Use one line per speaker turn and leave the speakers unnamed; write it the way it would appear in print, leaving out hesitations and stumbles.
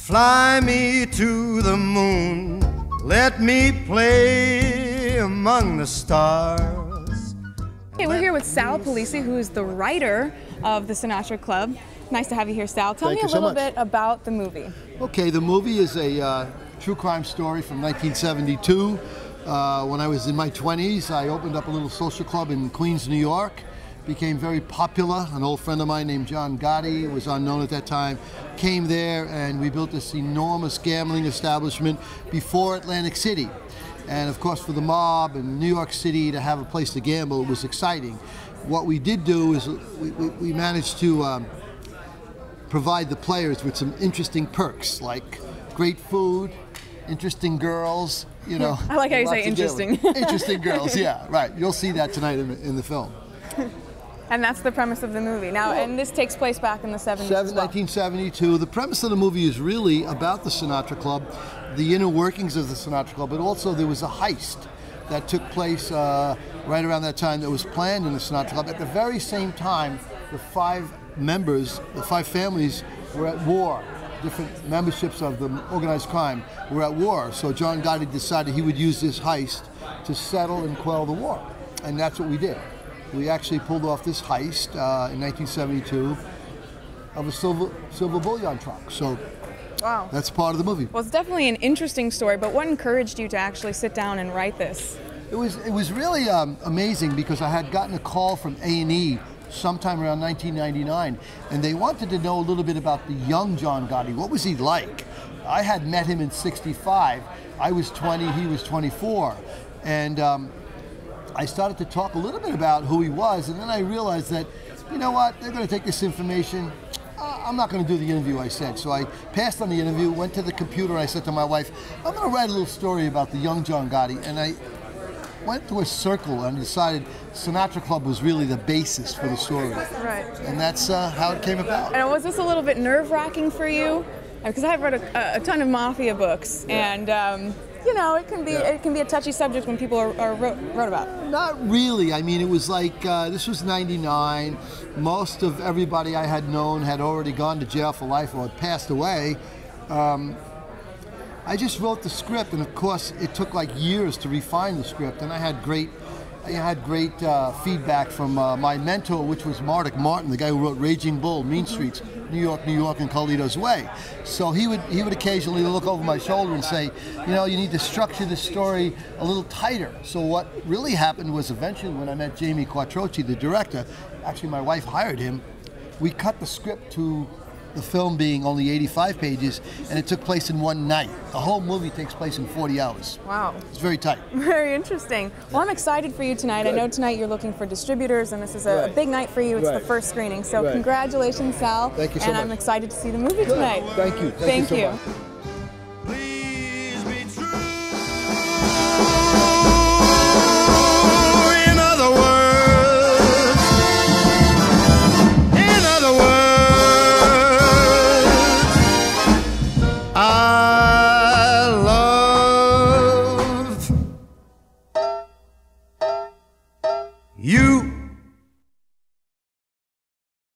Fly me to the moon, let me play among the stars.
Okay, we're here with Sal Polisi, who is the writer of the Sinatra Club. Nice to have you here, Sal. Tell me a little bit about the movie.
Okay, the movie is a true crime story from 1972. When I was in my 20s, I opened up a little social club in Queens, New York. Became very popular. An old friend of mine named John Gotti, was unknown at that time, came there and we built this enormous gambling establishment before Atlantic City. And of course for the mob in New York City to have a place to gamble, it was exciting. What we did do is we managed to provide the players with some interesting perks, like great food, interesting girls, you know.
I like how you say interesting.
Interesting girls, yeah, right. You'll see that tonight in the film.
And that's the premise of the movie. Now, and this takes place back in the 70s as well.
1972. The premise of the movie is really about the Sinatra Club, the inner workings of the Sinatra Club, but also there was a heist that took place right around that time that was planned in the Sinatra Club. At the very same time, the five families were at war. Different memberships of the organized crime were at war. So John Gotti decided he would use this heist to settle and quell the war. And that's what we did. We actually pulled off this heist in 1972 of a silver bullion truck. So
wow,
that's part of the movie.
Well, it's definitely an interesting story, but what encouraged you to actually sit down and write this?
It was really amazing because I had gotten a call from A&E sometime around 1999, and they wanted to know a little bit about the young John Gotti. What was he like? I had met him in '65. I was 20, he was 24. And I started to talk a little bit about who he was, and then I realized that, you know what, they're going to take this information. I'm not going to do the interview, I said. So I passed on the interview, went to the computer, and I said to my wife, I'm going to write a little story about the young John Gotti. And I went to a circle and decided Sinatra Club was really the basis for the story.
Right.
And that's how it came about.
And was this a little bit nerve-wracking for you? Because I've read a ton of Mafia books, and you know, it can be a touchy subject when people wrote about it.
Not really. I mean, it was like, this was '99. Most of everybody I had known had already gone to jail for life or had passed away. I just wrote the script, and of course, it took like years to refine the script, and I had great feedback from my mentor, which was Martic Martin, the guy who wrote Raging Bull, Mean Streets, New York, and Carlito's Way. So he would occasionally look over my shoulder and say, you know, you need to structure this story a little tighter. So what really happened was eventually when I met Jamie Quattrochi, the director, actually my wife hired him, we cut the script to the film being only 85 pages, and it took place in one night. The whole movie takes place in 40 hours.
Wow.
It's very tight.
Very interesting. Well, I'm excited for you tonight. Good. I know tonight you're looking for distributors, and this is a big night for you. It's the first screening. So congratulations, Sal.
Thank you so much.
And I'm excited to see the movie tonight.
Thank you.
Thank you.